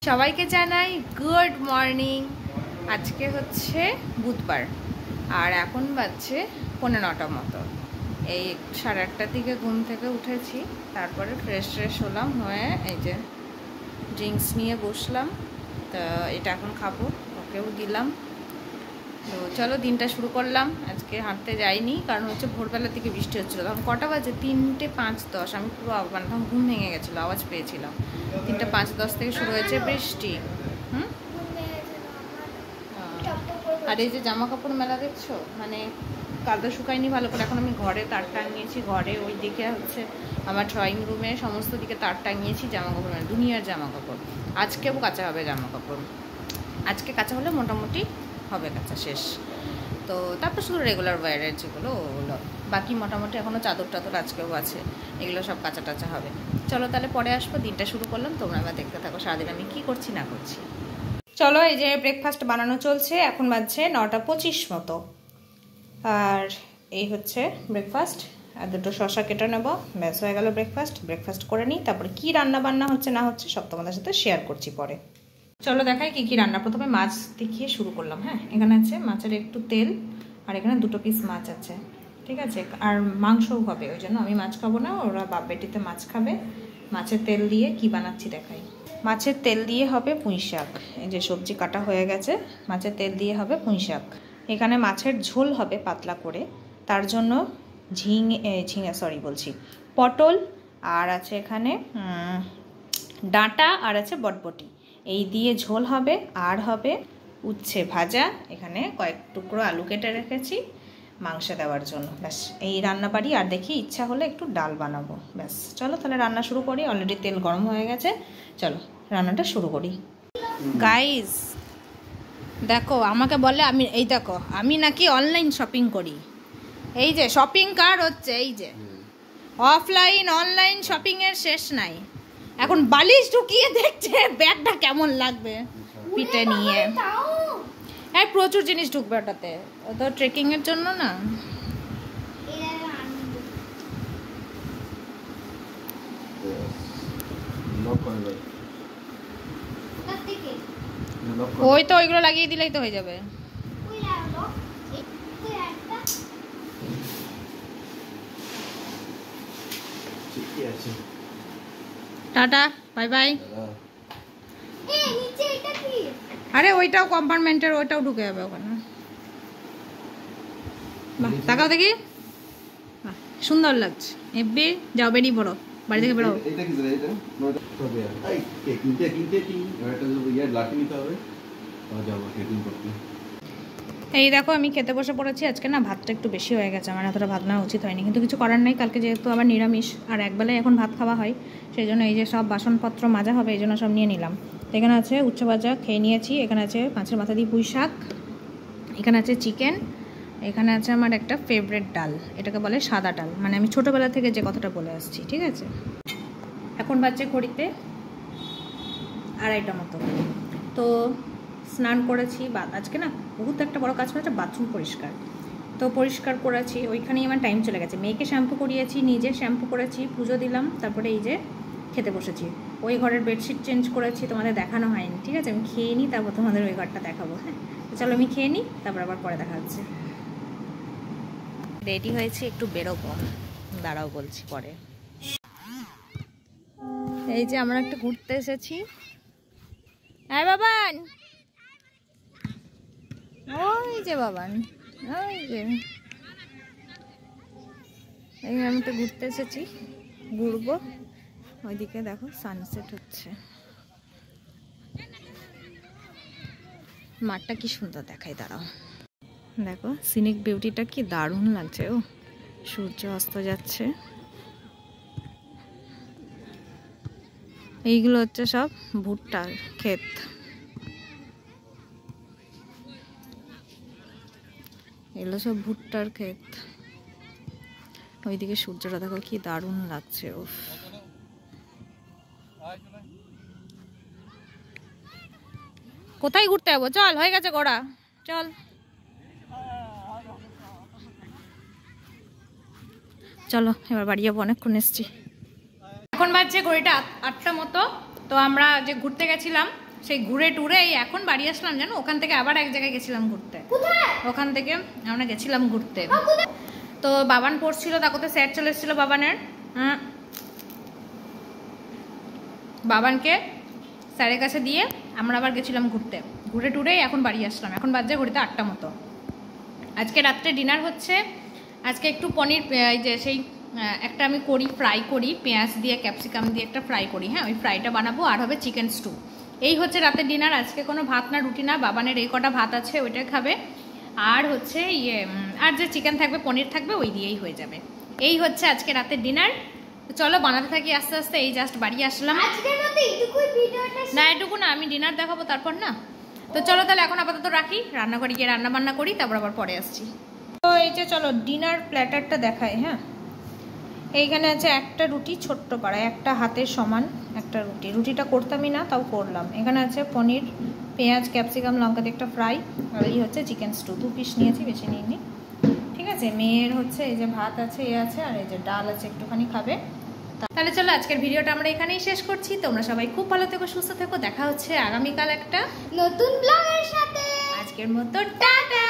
সবাইকে জানাই good morning. আজকে হচ্ছে বুধবার আর এখন বাজছে 9:15 মতো। এই 8:30টার দিকে ঘুম থেকে উঠেছি, তারপরে ফ্রেশ হলাম, হয়ে এই যে ড্রিঙ্কস নিয়ে বসলাম। তা এটা এখন খাবো, ওকেও দিলাম। তো চলো দিনটা শুরু করলাম। আজকে হাঁটতে যাইনি, কারণ হচ্ছে ভোরবেলার দিকে বৃষ্টি হচ্ছিলো। তখন কটা বাজে? 3:05-10। আমি পুরো মানে তখন ঘুম ভেঙে গেছিলো, আওয়াজ পেয়েছিলাম। 3:05-10 থেকে শুরু হয়েছে বৃষ্টি। আর এই যে জামা কাপড় মেলা দেখছো, মানে কাদা শুকায়নি ভালো করে। এখন আমি ঘরে তার টাঙিয়েছি, ঘরে ওই দিকে হচ্ছে আমার ড্রয়িং রুমে সমস্ত দিকে তার টাঙিয়েছি জামা কাপড়, মানে দুনিয়ার জামা কাপড়। আজকেও কাচা হবে জামা কাপড়, আজকে কাচা হলে মোটামুটি হবে কাচা শেষ। তো তারপর শুধু রেগুলার ওয়্যারের যেগুলো ওগুলো, বাকি মোটামুটি এখনও চাদর টাদর আজকেও আছে, এগুলো সব কাচা টাচা হবে। চলো তাহলে পরে আসবো, দিনটা শুরু করলাম, তোমরা আবার দেখতে থাকো সারাদিন আমি কী করছি না করছি। চলো এই যে ব্রেকফাস্ট বানানো চলছে, এখন বাজছে 9:25 মতো। আর এই হচ্ছে ব্রেকফাস্ট। আর দুটো শসা কেটে নেবো, ব্যাস হয়ে গেল ব্রেকফাস্ট করে নিই। তারপরে কী রান্না বান্না হচ্ছে না হচ্ছে সব তোমাদের সাথে শেয়ার করছি পরে। চলো দেখাই কী কী রান্না। প্রথমে মাছ দেখিয়ে শুরু করলাম। হ্যাঁ, এখানে আছে মাছের একটু তেল, আর এখানে 2 পিস মাছ আছে, ঠিক আছে। আর মাংসও হবে, ওই জন্য আমি মাছ খাবো না, ওরা বাপ বেটিতে মাছ খাবে। মাছের তেল দিয়ে কি বানাচ্ছি দেখাই। মাছের তেল দিয়ে হবে পুঁই শাক। এই যে সবজি কাটা হয়ে গেছে, মাছের তেল দিয়ে হবে পুঁই শাক। এখানে মাছের ঝোল হবে পাতলা করে, তার জন্য পটল, আর আছে এখানে ডাঁটা, আর আছে বটবটি, এই দিয়ে ঝোল হবে। আর হবে উচ্ছে ভাজা, এখানে কয়েক টুকরো আলু কেটে রেখেছি মাংসে দেওয়ার জন্য। ব্যাস এই রান্না পারি। আর দেখি ইচ্ছা হলে একটু ডাল বানাবো। ব্যাস চলো তাহলে রান্না শুরু করি। অলরেডি তেল গরম হয়ে গেছে, চলো রান্নাটা শুরু করি। গাইস দেখো, আমাকে বলে আমি, এই দেখো আমি নাকি অনলাইন শপিং করি। এই যে শপিং কার্ট হচ্ছে, এই যে অফলাইন অনলাইন শপিংয়ের শেষ নাই। এখন বালিশ ঢুকিয়ে দেখছে ব্যাগটা কেমন লাগবে পিঠে নিয়ে। হ্যাঁ, প্রচুর জিনিস ঢুকবে ওটাতে, তো ট্রেকিংয়ের জন্য না। ওই তো ওইগুলো লাগিয়ে দিলেই তো হয়ে যাবে। Tata, bye bye. আরে ওইটাও কম্পার্টমেন্টের, ওইটাও ঢুকে যাবে ওখানে। বাহ, তাকাও দেখি, সুন্দর লাগছে। এফবি যাও, বেরিয়ে পড়ো, বাড়ি থেকে বেরো। এই দেখো আমি খেতে বসে পড়েছি। আজকে না ভাতটা একটু বেশি হয়ে গেছে, আমার এতটা ভাত নেওয়া উচিত হয়নি, কিন্তু কিছু করার নেই। কালকে যেহেতু আবার নিরামিষ আর একবেলায় এখন ভাত খাওয়া হয়, সেই জন্য এই যে সব বাসনপত্র মাজা হবে, এই জন্য সব নিয়ে নিলাম। তো এখানে আছে উচ্ছে ভাজা, খেয়ে নিয়েছি। এখানে আছে মাছের মাথা দিয়ে পুঁই শাক, এখানে আছে চিকেন, এখানে আছে আমার একটা ফেভারিট ডাল, এটাকে বলে সাদা ডাল, মানে আমি ছোটোবেলা থেকে যে কথাটা বলে আসছি, ঠিক আছে। এখন বাজছে ঘড়িতে 2:30 মতো। তো স্নান করেছি, আজকে না বহুত একটা বড় কাজ হয়েছে, বাথরুম পরিষ্কার। তো পরিষ্কার করেছি, ওইখানেই আমার টাইম চলে গেছে। মেয়েকে শ্যাম্পু করিয়েছি, নিজে শ্যাম্পু করেছি, পুজো দিলাম, তারপরে এই যে খেতে বসেছি। ওই ঘরের বেডশিট চেঞ্জ করেছি, তোমাদের দেখানো হয়নি, ঠিক আছে। আমি খেয়ে নিই, তারপর তোমাদের ওই ঘরটা দেখাবো। হ্যাঁ, চলো আমি খেয়ে নিই, তারপর আবার পরে দেখা হচ্ছে। রেডি হয়েছি, একটু বেরোবো, দাঁড়াও বলছি পরে। এই যে আমরা একটু ঘুরতে এসেছি। হ্যাঁ বাবান, ওই যে বাবান, ওই যে এইখানে আমি তো ঘুরতে এসেছি, ঘুরবো। ওইদিকে দেখো সানসেট হচ্ছে, মাঠটা কি সুন্দর দেখায়, দাঁড়াও দেখো সিনিক বিউটিটা কি দারুণ লাগছে। ও সূর্য অস্ত যাচ্ছে। এইগুলো হচ্ছে সব ভুট্টার ক্ষেত। এগুলো সব ভুট্টার ক্ষেত। ওইদিকে সূর্যটা দেখো কি দারুণ লাগছে। উফ, কোথায় ঘুরতে যাবো? চল, হয়ে গেছে ঘোরা, চল। চলো এবার বাড়ি যাবো, অনেকক্ষণ এসছি। এখন বাজছে ঘড়িটা 8টা মতো। তো আমরা যে ঘুরতে গেছিলাম সেই ঘুরে টুরে এই এখন বাড়ি আসলাম জানো। ওখান থেকে আবার এক জায়গায় গেছিলাম ঘুরতে, ওখান থেকে আমরা গেছিলাম ঘুরতে। তো বাবান পড়ছিল, তাকে স্যার চলে এসেছিল বাবানের। বাবানকে স্যারের কাছে দিয়ে আমরা আবার গেছিলাম ঘুরতে, ঘুরে টুরে এখন বাড়ি আসলাম। এখন বাজছে ঘড়িতে 8টা মতো। আজকে রাত্রে ডিনার হচ্ছে, আজকে একটু পনির, এই যে সেই একটা আমি করি, ফ্রাই করি পেঁয়াজ দিয়ে ক্যাপসিকাম দিয়ে একটা ফ্রাই করি, হ্যাঁ ওই ফ্রাইটা বানাবো। আর হবে চিকেন স্টু। এই হচ্ছে রাতের ডিনার। আজকে কোনো ভাত না রুটি না, বাবানের এই কটা ভাত আছে ওইটাই খাবে। আর হচ্ছে আর যে চিকেন থাকবে পনির থাকবে ওই দিয়েই হয়ে যাবে। এই হচ্ছে আজকে রাতের ডিনার। তো চলো বানাতে থাকি আস্তে আস্তে। এই জাস্ট বাড়ি আসলাম। না এটুকু না, আমি ডিনার দেখাবো তারপর না। তো চলো তাহলে এখন আপাতত রাখি, রান্নাঘরে গিয়ে রান্না বান্না করি, তারপর আবার পরে আসছি। তো এই যে চলো ডিনার প্ল্যাটারটা দেখাই। হ্যাঁ এইখানে আছে একটা রুটি, ছোট্ট পাড়ায় একটা হাতের সমান একটা রুটি। রুটিটা করতামই না তাও করলাম। এখানে আছে পনির, পেঁয়াজ ক্যাপসিকাম লঙ্কা দিয়ে একটা ফ্রাই। আর এই হচ্ছে চিকেন স্টু, 2 পিস নিয়েছি, বেশি নিইনি। ঠিক আছে, মেয়ের হচ্ছে এই যে ভাত আছে, এ আছে, আর এই যে ডাল আছে, একটুখানি খাবে। তাহলে চলো আজকের ভিডিওটা আমরা এখানেই শেষ করছি। তোমরা সবাই খুব ভালো থেকো, সুস্থ থেকো। দেখা হচ্ছে আগামীকাল একটা নতুন ব্লগের সাথে। আজকের মতো টাটা।